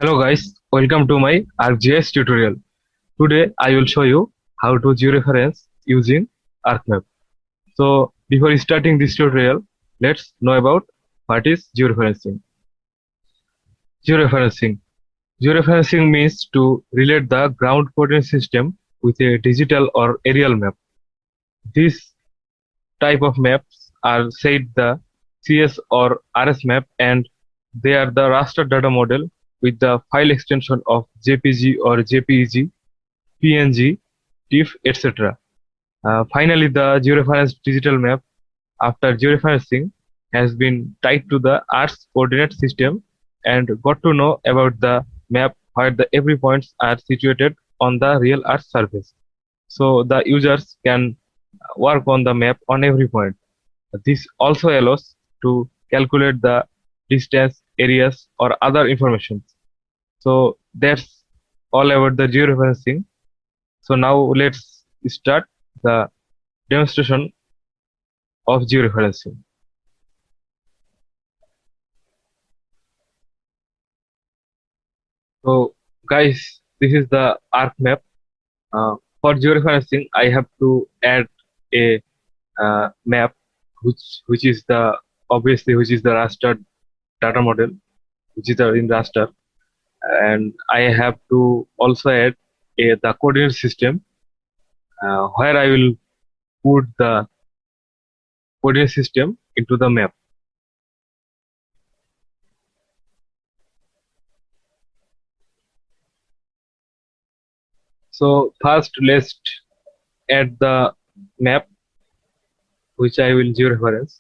Hello guys, welcome to my ArcGIS tutorial. Today I will show you how to georeference using ArcMap. So before starting this tutorial, let's know about what is georeferencing. Georeferencing. Georeferencing means to relate the ground coordinate system with a digital or aerial map. This type of maps are said the CS or RS map, and they are the raster data model with the file extension of JPG or JPEG, PNG, TIFF, etc. Finally, the georeferenced digital map after georeferencing has been tied to the Earth's coordinate system and got to know about the map where the every points are situated on the real Earth surface. So the users can work on the map on every point. This also allows to calculate the distance, areas, or other information. So that's all about the georeferencing. So now let's start the demonstration of georeferencing. So guys, this is the arc map. For georeferencing, I have to add a map, which is the obviously which is the raster data model, which is in raster, and I have to also add the coordinate system where I will put the coordinate system into the map. So first let's add the map which I will georeference.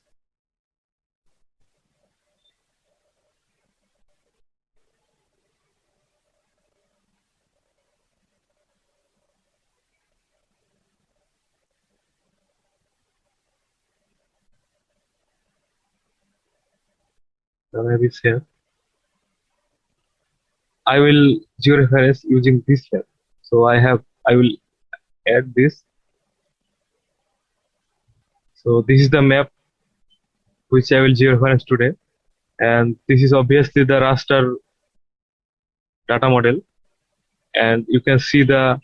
The map is here. I will georeference using this map. So I will add this. So this is the map which I will georeference today, and this is obviously the raster data model, and you can see the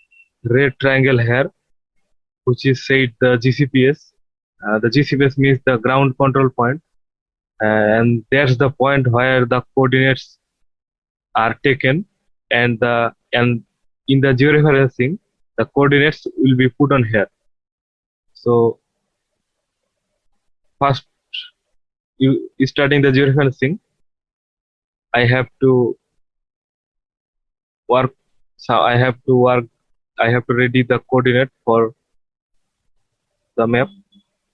red triangle here, which is said the GCPS. The GCPS means the ground control point, and that's the point where the coordinates are taken, and in the georeferencing, the coordinates will be put on here. So first, you starting the georeferencing, I have to work. So I have to work. I have to ready the coordinate for the map.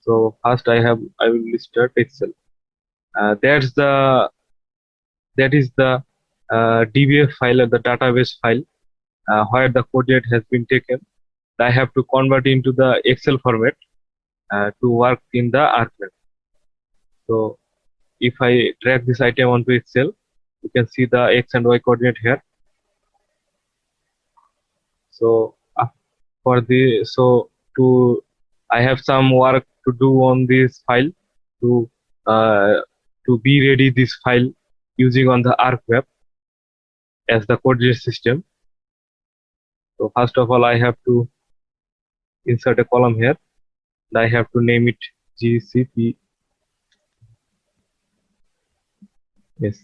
So first, I will start Excel. That is the DBF file or the database file where the coordinate has been taken. I have to convert into the Excel format to work in the ArcMap. So if I drag this item onto Excel, you can see the X and Y coordinate here. So for the to I have some work to do on this file to uh, to be ready this file using on the ArcMap as the coordinate system. So first of all, I have to insert a column here. And I have to name it GCP. Yes,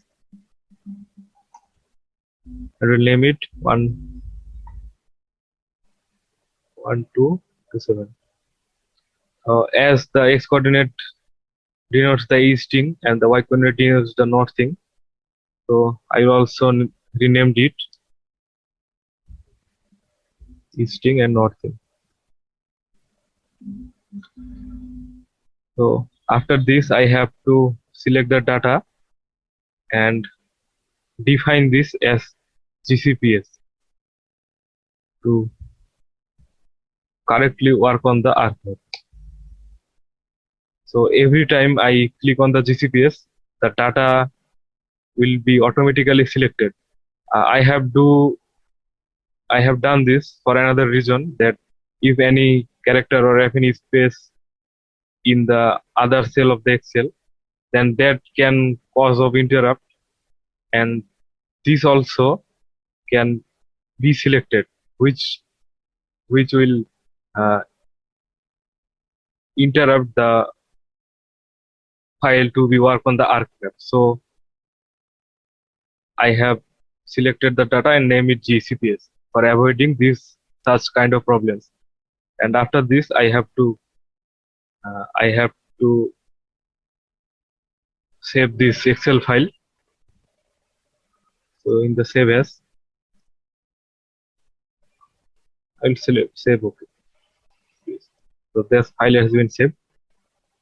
I will name it 11227. As the x coordinate denotes the easting and the y coordinate denotes the northing, so I will also renamed it easting and northing. So after this, I have to select the data and define this as GCPS to correctly work on the ArcMap. So every time I click on the GCPS, the data will be automatically selected. I have done this for another reason, that if any character or if any space in the other cell of the Excel, then that can cause of interrupt, and this also can be selected, which will uh, interrupt the file to be work on the ArcMap. So I have selected the data and name it GCPS for avoiding this such kind of problems. And after this, I have to save this Excel file. So in the save as, I'll select save OK. So this file has been saved.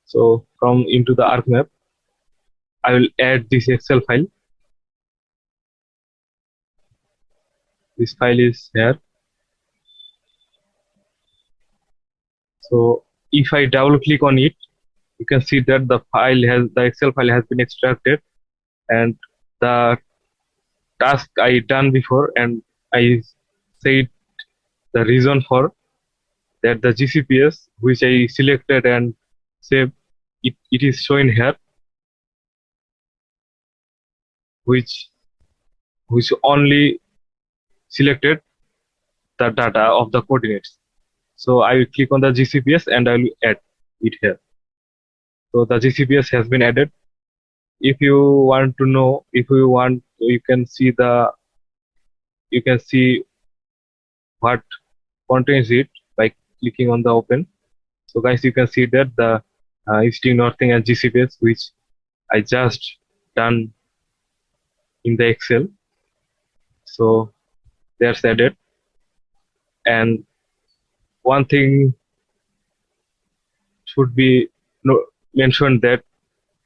So from into the ArcMap, I will add this Excel file. This file is here. So if I double click on it, you can see that the Excel file has been extracted, and the task I done before, and I said the reason for that the GCPS which I selected and saved, it is shown here, which only selected the data of the coordinates. So I will click on the GCPS and I will add it here. So the GCPS has been added. If you want to know, you can see what contains it by clicking on the open. So guys, you can see that the easting, northing, and GCPS which I just done in the Excel. So there's added. And one thing should be mentioned that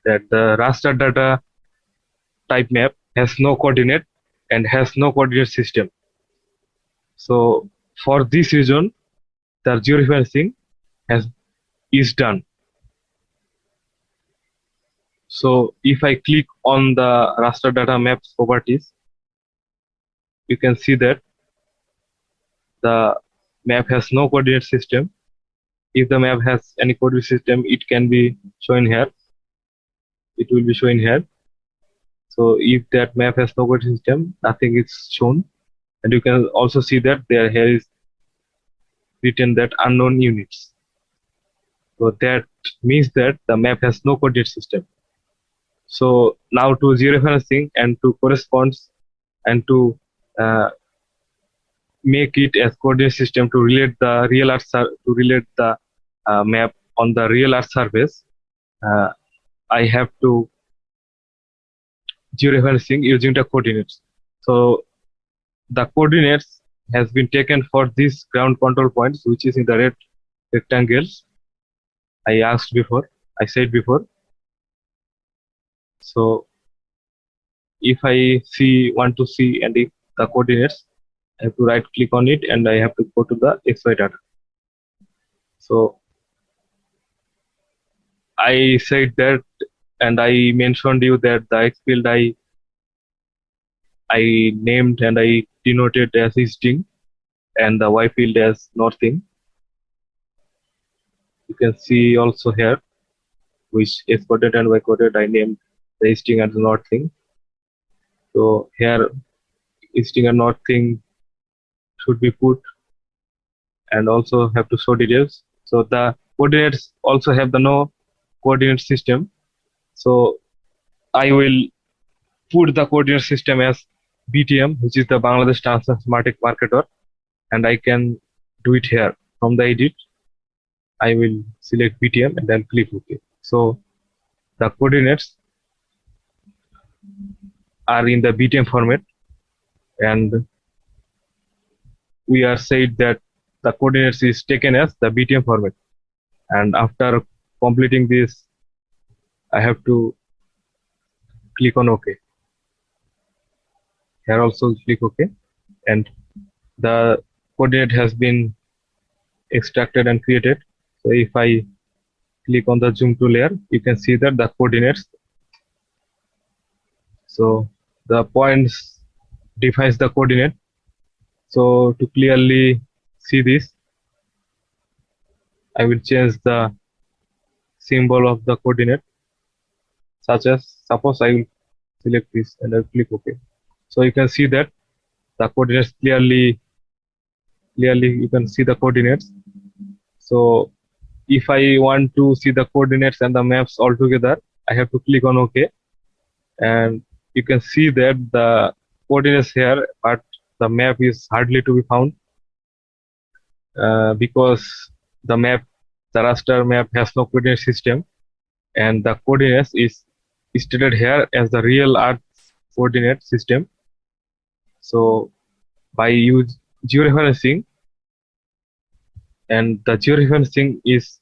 the raster data type map has no coordinate and has no coordinate system. So for this reason, the georeferencing is done. So if I click on the raster data maps properties, you can see that the map has no coordinate system. If the map has any coordinate system, it can be shown here. It will be shown here. So if that map has no coordinate system, nothing is shown. And you can also see that here is written that unknown units. So that means that the map has no coordinate system. So now to georeferencing and to corresponds and to make it as coordinate system to relate the real earth map on the real earth surface, I have to georeferencing using the coordinates. So the coordinates has been taken for these ground control points, which is in the red rectangles I said before. So if I want to see and if the coordinates, I have to right click on it and I have to go to the XY data. So I said that, and I mentioned you that the X field I named and I denoted as easting and the Y field as northing. You can see also here which X coordinate and Y coordinate I named the easting and the northing. So here easting and northing should be put and also have to show details. So the coordinates also have the no coordinate system. So I will put the coordinate system as BTM, which is the Bangladesh Transmatic Marketer, and I can do it here from the edit. I will select BTM and then click OK. So the coordinates are in the BTM format, and we are said that the coordinates is taken as the BTM format. And after completing this, I have to click on OK. Here also click OK, and the coordinate has been extracted and created. So if I click on the zoom to layer, you can see that the coordinates. So the points defines the coordinate. So to clearly see this, I will change the symbol of the coordinate, such as suppose I will select this and I will click OK. So you can see that the coordinates clearly you can see the coordinates. So if I want to see the coordinates and the maps all together, I have to click on OK, and you can see that the coordinates here, but the map is hardly to be found because the raster map has no coordinate system, and the coordinates is stated here as the real Earth coordinate system. So by use georeferencing, and the georeferencing is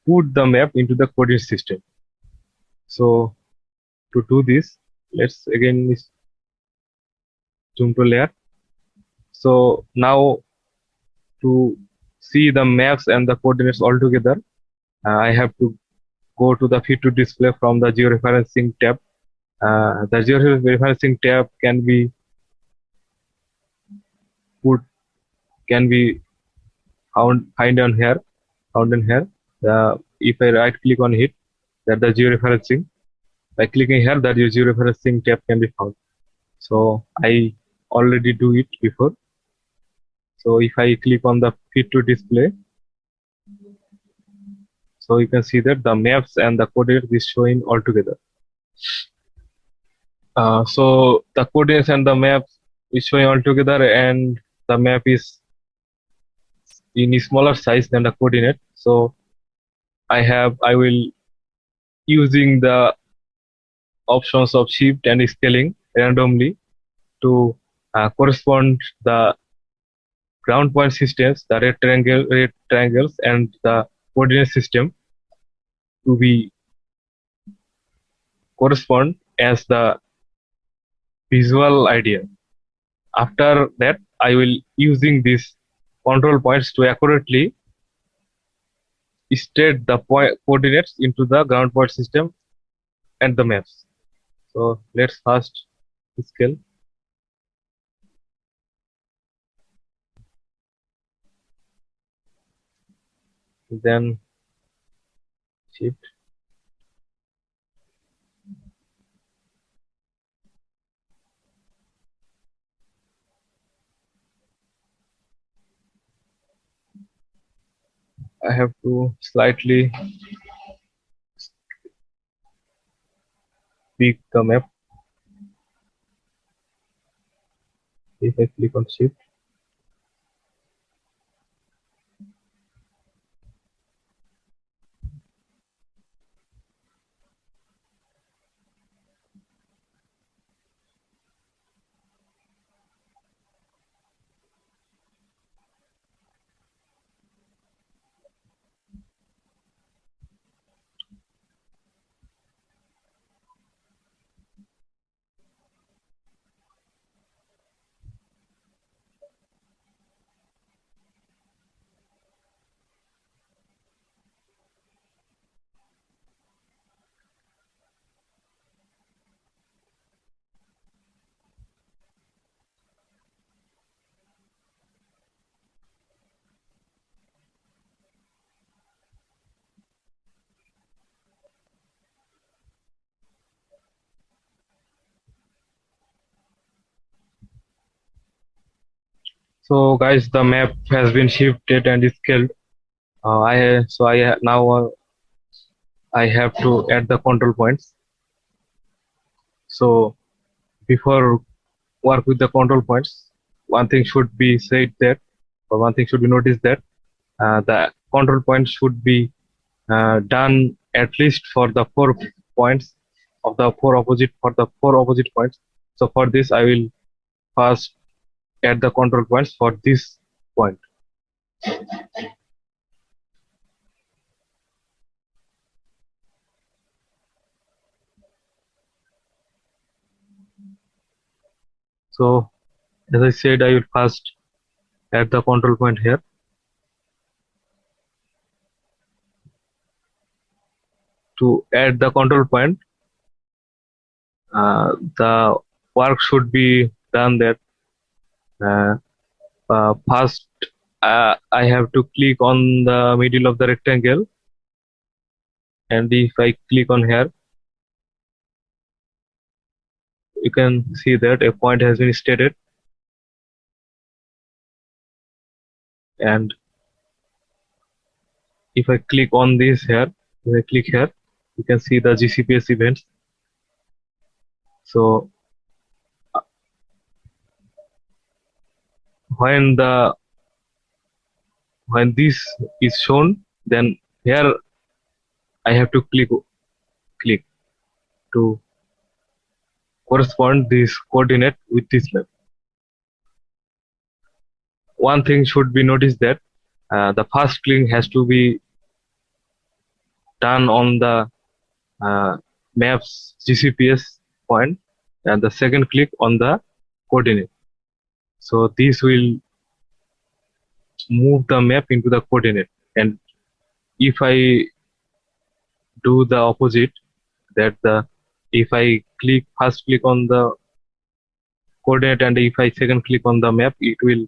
put the map into the coordinate system. So to do this, let's again zoom to layer. So now to see the maps and the coordinates all together, I have to go to the fit to display from the georeferencing tab. The georeferencing tab can be put can be find on here, found in here. If I right click on it, that the georeferencing. By clicking here, the georeferencing tab can be found. So I already do it before. So if I click on the fit to display, so you can see that the maps and the coordinates is showing all together. So the coordinates and the maps is showing all together, and the map is in a smaller size than the coordinate. So I will using the options of shift and scaling randomly to correspond the ground point systems, the red triangles, and the coordinate system to be correspond as the visual idea. After that, I will using these control points to accurately state the coordinates into the ground point system and the maps. So let's first scale, then shift. I have to slightly tweak the map. If I click on shift, so guys, the map has been shifted and scaled. Now I have to add the control points. So before work with the control points, one thing should be said that, or one thing should be noticed that the control points should be done at least for the 4 points of the four opposite points. So for this, I will first add the control points for this point. So as I said, I will first add the control point here. To add the control point, the work should be done that uh, first I have to click on the middle of the rectangle, and if I click on here, you can see that a point has been stated. And if I click on this here, if I click here, you can see the GCPS events. So when this is shown, then here I have to click to correspond this coordinate with this map. One thing should be noticed that the first click has to be done on the map's GCPS point, and the second click on the coordinate. So this will move the map into the coordinate. And if I do the opposite, that if I first click on the coordinate and if I second click on the map, it will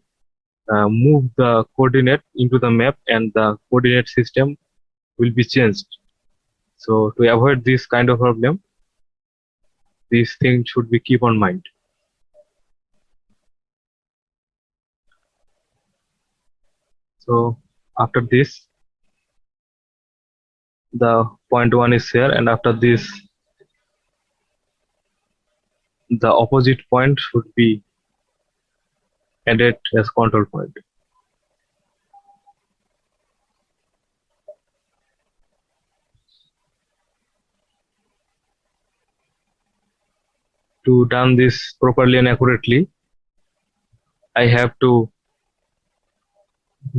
move the coordinate into the map and the coordinate system will be changed. So to avoid this kind of problem, this thing should be keep on mind. So after this, the point 1 is here, and after this, the opposite point should be added as control point. To done this properly and accurately, I have to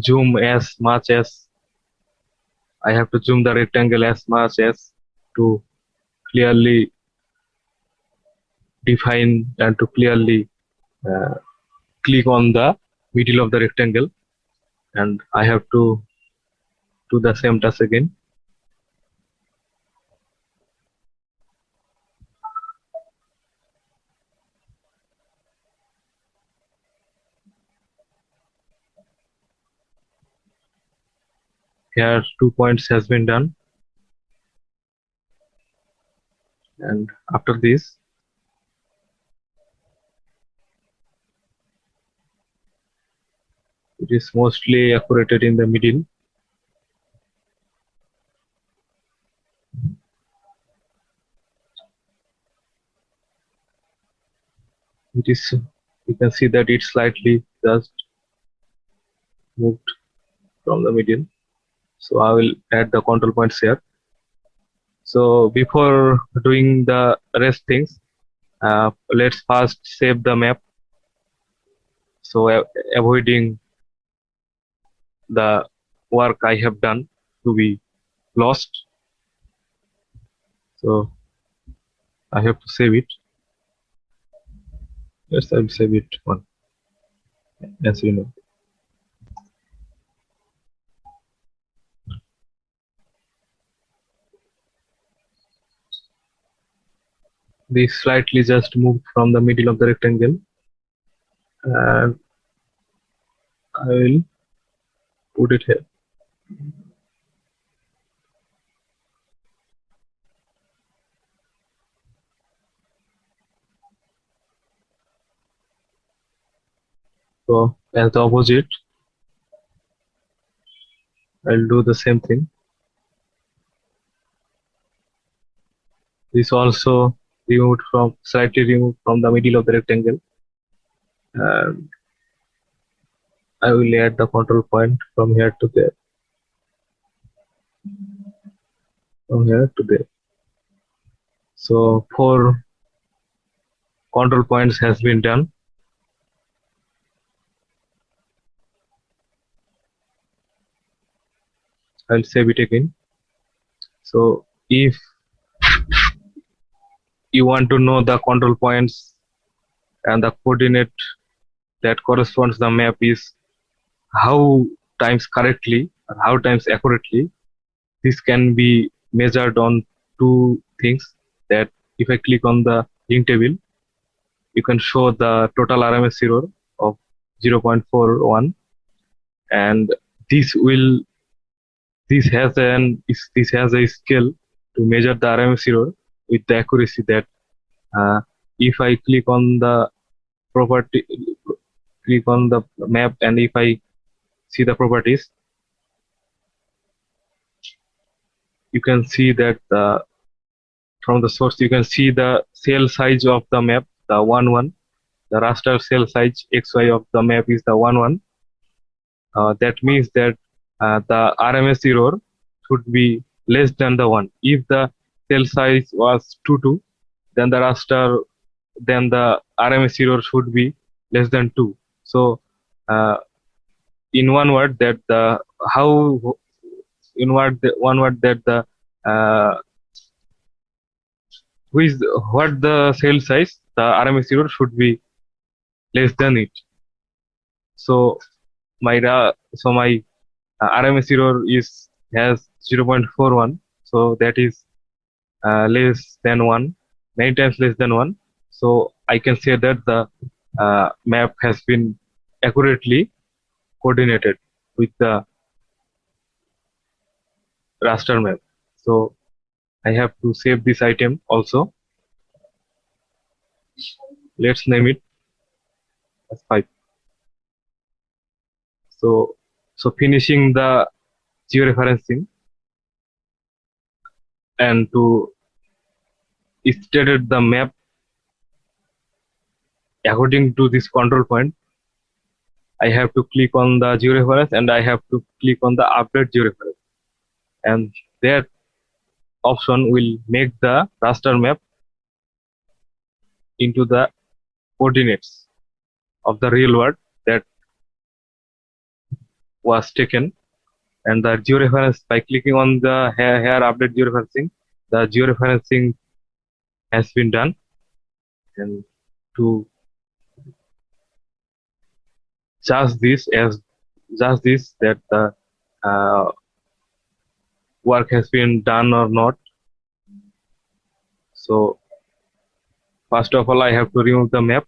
zoom as much as I have to zoom the rectangle as much as to clearly define and to clearly click on the middle of the rectangle, and I have to do the same task again. Here 2 points has been done, and after this it is mostly accurate in the middle. It is, you can see that it slightly just moved from the middle. So I will add the control points here. So before doing the rest things, let's first save the map, so avoiding the work I have done to be lost. So I have to save it. Yes, I will save it one, as you know. This slightly just moved from the middle of the rectangle, and I will put it here. So as the opposite, I'll do the same thing. This also slightly removed from the middle of the rectangle, and I will add the control point from here to there, from here to there. So 4 control points has been done. I'll save it again. So if you want to know the control points and the coordinate that corresponds the map is how times correctly or how times accurately, this can be measured on 2 things. That if I click on the link table, you can show the total RMS error of 0.41, and this has a scale to measure the RMS error with the accuracy that if I click on the map, and if I see the properties, you can see that from the source you can see the cell size of the map, the 1 1. The raster cell size XY of the map is the 1 1. That means that the RMS error should be less than the 1. If the cell size was 2 2, then the RMS error should be less than 2. So in one word that the how one word that the uh, which what the cell size, the RMS error should be less than it. So my RMS error is has 0.41, so that is less than 1, many times less than 1. So I can say that the map has been accurately coordinated with the raster map. So I have to save this item also. Let's name it as 5. So finishing the georeferencing and to state the map according to this control point, I have to click on the georeference and I have to click on the update georeference, and that option will make the raster map into the coordinates of the real world that was taken. And the georeference, by clicking on the here update georeferencing, the georeferencing has been done. And to judge this that the uh, work has been done or not. So first of all, I have to remove the map,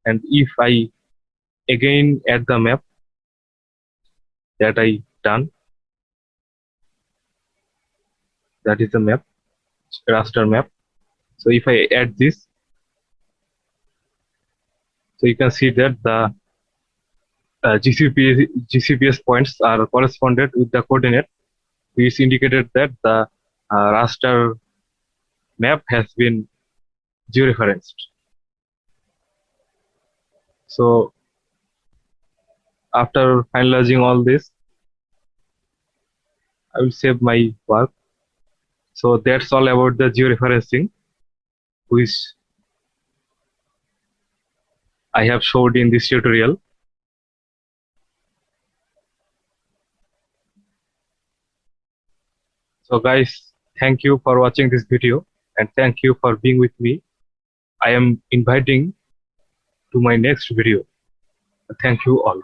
and if I again add the map that I done, that is the map, raster map. So if I add this, so you can see that the GCPS points are corresponded with the coordinate, which indicated that the raster map has been georeferenced. So after finalizing all this, I will save my work. So that's all about the georeferencing, which I have showed in this tutorial. So guys, thank you for watching this video and thank you for being with me. I am inviting to my next video. Thank you all.